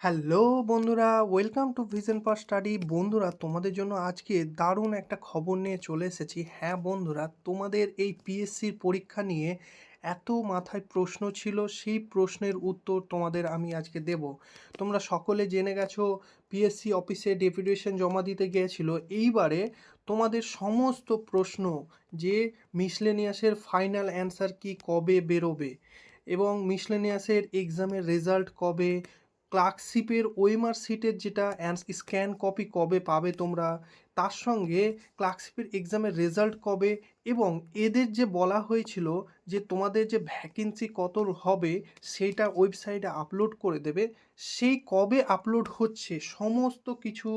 Hello বন্ধুরা, welcome to vision for study. বন্ধুরা, তোমাদের জন্য আজকে দারুণ একটা খবর নিয়ে চলে এসেছি। হ্যাঁ বন্ধুরা, তোমাদের এই পিএসসির পরীক্ষা নিয়ে এত মাথায় প্রশ্ন ছিল, সেই প্রশ্নের উত্তর তোমাদের আমি আজকে দেব। তোমরা সকলে জেনে গেছো পিএসসি অফিসে ডেপুটেশন জমা দিতে গিয়েছিল। এইবারে তোমাদের সমস্ত প্রশ্ন, যে মিসলেনিয়াসের ফাইনাল অ্যান্সার কি কবে বেরোবে, এবং মিসলেনিয়াসের এক্সামের রেজাল্ট কবে, ক্লার্কশিপের ওএমআর সিটের যেটা স্ক্যান কপি কবে পাবে তোমরা, তার সঙ্গে ক্লার্কশিপের এক্সামের রেজাল্ট কবে, এবং এদের যে বলা হয়েছিল যে তোমাদের যে ভ্যাকেন্সি কত হবে সেইটা ওয়েবসাইটে আপলোড করে দেবে, সেই কবে আপলোড হচ্ছে সমস্ত কিছু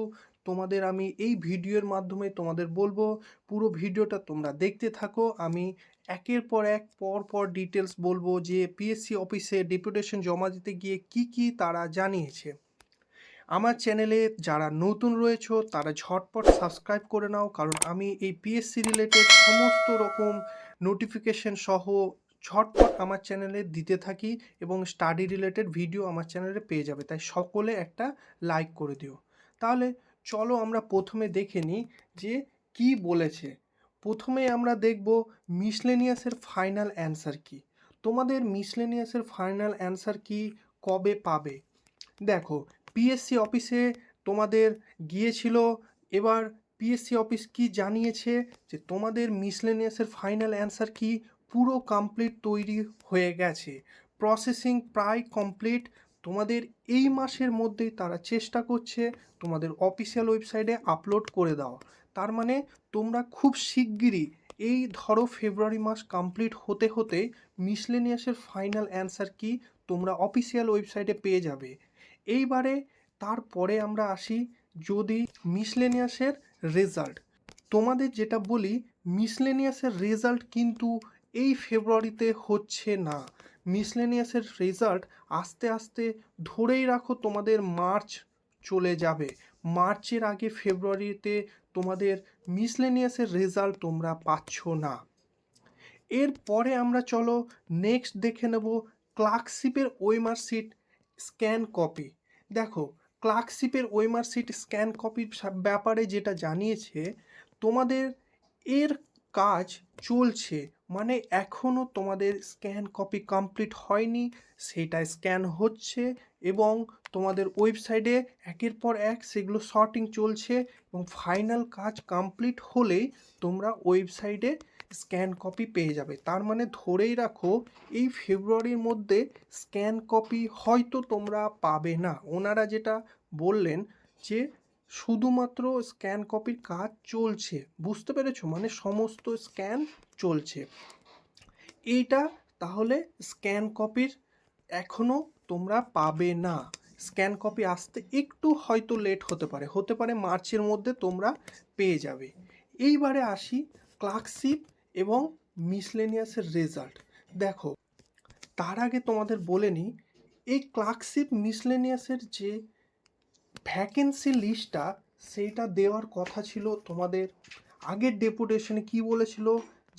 তোমাদের আমি এই ভিডিওর মাধ্যমে তোমাদের বলবো। পুরো ভিডিওটা তোমরা দেখতে থাকো। আমি একের পর এক পর ডিটেলস বলবো যে পিএসসি অফিসে ডেপুটেশন জমা দিতে গিয়ে কি তারা জানিয়েছে। আমার চ্যানেলে যারা নতুন রয়েছে তারা ঝটপট সাবস্ক্রাইব করে নাও, কারণ আমি এই পিএসসি রিলেটেড সমস্ত রকম নোটিফিকেশন সহ ঝটপট আমার চ্যানেলে দিতে থাকি, এবং স্টাডি রিলেটেড ভিডিও আমার চ্যানেলে পেয়ে যাবে। তাই সকলে একটা লাইক করে দিও। তাহলে চলো আমরা প্রথমে দেখে নিই যে কি বলেছে। প্রথমে আমরা দেখব মিসলেনিয়াসের ফাইনাল অ্যান্সার কি। তোমাদের মিসলেনিয়াসের ফাইনাল অ্যান্সার কি কবে পাবে? দেখো, পিএসসি অফিসে তোমাদের গিয়েছিল। এবার পিএসসি অফিস কি জানিয়েছে যে তোমাদের মিসলেনিয়াসের ফাইনাল অ্যান্সার কি পুরো কমপ্লিট তৈরি হয়ে গেছে, প্রসেসিং প্রায় কমপ্লিট। তোমাদের এই মাসের মধ্যেই তারা চেষ্টা করছে তোমাদের অফিসিয়াল ওয়েবসাইটে আপলোড করে দেওয়া। তার মানে তোমরা খুব শিগগিরই, এই ধরো ফেব্রুয়ারি মাস কমপ্লিট হতে হতে মিসলেনিয়াসের ফাইনাল অ্যান্সার কি তোমরা অফিসিয়াল ওয়েবসাইটে পেয়ে যাবে। এইবারে তারপরে আমরা আসি যদি মিসলেনিয়াসের রেজাল্ট। তোমাদের যেটা বলি, মিসলেনিয়াসের রেজাল্ট কিন্তু এই ফেব্রুয়ারিতে হচ্ছে না। মিসলেনিয়াসের রেজাল্ট আস্তে আস্তে ধরেই রাখো তোমাদের মার্চ চলে যাবে। মার্চের আগে ফেব্রুয়ারিতে তোমাদের মিসলেনিয়াসের রেজাল্ট তোমরা পাচ্ছ না। এরপরে আমরা চলো নেক্সট দেখে নেব ক্লার্কশিপের ওএমআর সিট স্ক্যান কপি। দেখো, ক্লার্কশিপের ওএমআর সিট স্ক্যান কপির ব্যাপারে যেটা জানিয়েছে, তোমাদের এর কাজ চলছে, মানে এখনও তোমাদের স্ক্যান কপি কমপ্লিট হয়নি, সেটা স্ক্যান হচ্ছে এবং তোমাদের ওয়েবসাইটে একের পর এক সেগুলো শর্টিং চলছে, এবং ফাইনাল কাজ কমপ্লিট হলেই তোমরা ওয়েবসাইটে স্ক্যান কপি পেয়ে যাবে। তার মানে ধরেই রাখো এই ফেব্রুয়ারির মধ্যে স্ক্যান কপি হয়তো তোমরা পাবে না। ওনারা যেটা বললেন যে শুধুমাত্র স্ক্যান কপির কাজ চলছে, বুঝতে পেরেছো, মানে সমস্ত স্ক্যান চলছে এইটা। তাহলে স্ক্যান কপির এখনও তোমরা পাবে না। স্ক্যান কপি আসতে একটু হয়তো লেট হতে পারে মার্চের মধ্যে তোমরা পেয়ে যাবে। এইবারে আসি ক্লার্কশিপ এবং মিসলেনিয়াসের রেজাল্ট। দেখো, তার আগে তোমাদের বলে নিই, এই ক্লার্কশিপ মিসলেনিয়াসের যে ভ্যাকেন্সি লিস্টটা সেইটা দেওয়ার কথা ছিল তোমাদের। আগের ডেপুটেশনে কি বলেছিল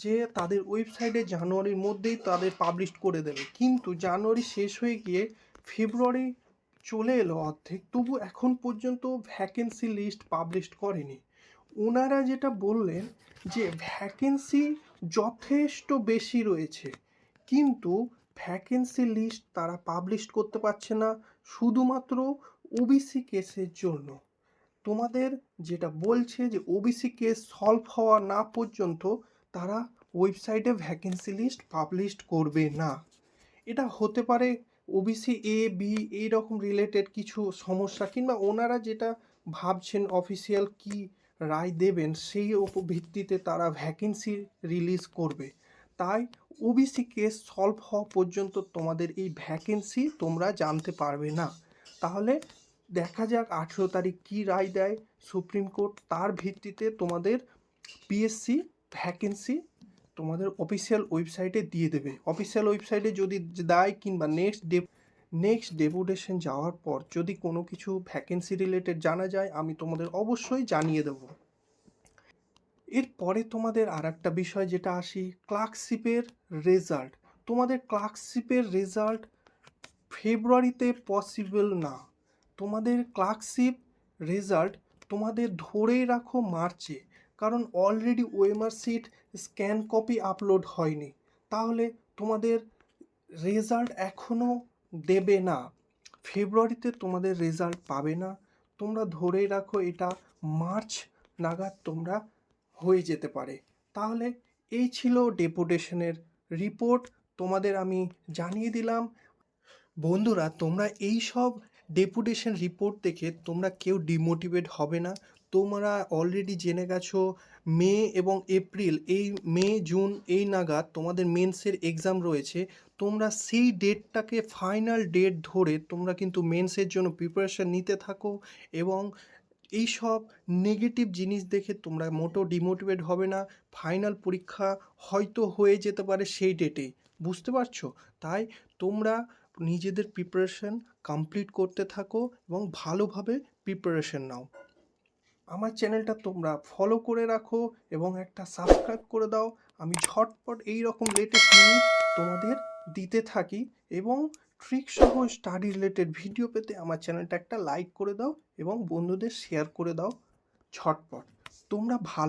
যে তাদের ওয়েবসাইটে জানুয়ারির মধ্যেই তাদের পাবলিশ করে দেবে, কিন্তু জানুয়ারি শেষ হয়ে গিয়ে ফেব্রুয়ারি চলে এলো অর্ধেক, তবু এখন পর্যন্ত ভ্যাকেন্সি লিস্ট পাবলিশ করেনি। ওনারা যেটা বললেন যে ভ্যাকেন্সি যথেষ্ট বেশি রয়েছে, কিন্তু ভ্যাকেন্সি লিস্ট তারা পাবলিশ করতে পারছে না শুধুমাত্র ওবিসি কেসের জন্য। তোমাদের যেটা বলছে যে ওবিসি কেস সলভ হওয়া না পর্যন্ত তারা ওয়েবসাইটে ভ্যাকেন্সি লিস্ট পাবলিশ করবে না। এটা হতে পারে ওবিসি এ বি এই রকম রিলেটেড কিছু সমস্যা, কিংবা ওনারা যেটা ভাবছেন অফিসিয়াল কি রায় দেবেন সেই ওপর ভিত্তিতে তারা ভ্যাকেন্সি রিলিজ করবে। তাই ওবিসি কেস সলভ হওয়া পর্যন্ত তোমাদের এই ভ্যাকেন্সি তোমরা জানতে পারবে না। তাহলে দেখা যাক 18 তারিখ কী রায় দেয় সুপ্রিম কোর্ট, তার ভিত্তিতে তোমাদের পিএসসি ভ্যাকেন্সি তোমাদের অফিসিয়াল ওয়েবসাইটে দিয়ে দেবে। অফিসিয়াল ওয়েবসাইটে যদি দেয়, কিংবা নেক্সট ডেপুটেশন যাওয়ার পর যদি কোনো কিছু ভ্যাকেন্সি রিলেটেড জানা যায়, আমি তোমাদের অবশ্যই জানিয়ে দেবো। এরপরে তোমাদের আর একটা বিষয় যেটা আসি, ক্লার্কশিপের রেজাল্ট। তোমাদের ক্লার্কশিপের রেজাল্ট ফেব্রুয়ারিতে পসিবল না। তোমাদের ক্লার্কশিপ রেজাল্ট তোমাদের ধরেই রাখো মার্চে, কারণ already OMR sheet scan copy upload হয়নি, তাহলে তোমাদের রেজাল্ট এখনও দেবে না। ফেব্রুয়ারিতে তোমাদের রেজাল্ট পাবে না, তোমরা ধরেই রাখো এটা মার্চ নাগাদ তোমরা হয়ে যেতে পারে। তাহলে এই ছিল ডেপুটেশনের রিপোর্ট, তোমাদের আমি জানিয়ে দিলাম। বন্ধুরা, তোমরা এই সব ডেপুটেশন রিপোর্ট দেখে তোমরা কেউ ডিমোটিভেট হবে না। তোমরা অলরেডি জেনে গেছো মে এবং এপ্রিল, এই মে জুন এই নাগাদ তোমাদের মেন্সের এক্সাম রয়েছে। তোমরা সেই ডেটটাকে ফাইনাল ডেট ধরে তোমরা কিন্তু মেন্সের জন্য প্রিপারেশান নিতে থাকো, এবং এই সব নেগেটিভ জিনিস দেখে তোমরা মোটেও ডিমোটিভেট হবে না। ফাইনাল পরীক্ষা হয়তো হয়ে যেতে পারে সেই ডেটেই, বুঝতে পারছো? তাই তোমরা নিজেদের প্রিপারেশন কমপ্লিট করতে থাকো এবং ভালোভাবে প্রিপারেশন নাও। আমার চ্যানেলটা তোমরা ফলো করে রাখো এবং একটা সাবস্ক্রাইব করে দাও। আমি ঝটপট এই রকম লেটেস্ট নিউজ তোমাদের দিতে থাকি, এবং ট্রিক সহ স্টাডি রিলেটেড ভিডিও পেতে আমার চ্যানেলটা একটা লাইক করে দাও এবং বন্ধুদের শেয়ার করে দাও ঝটপট। তোমরা ভালো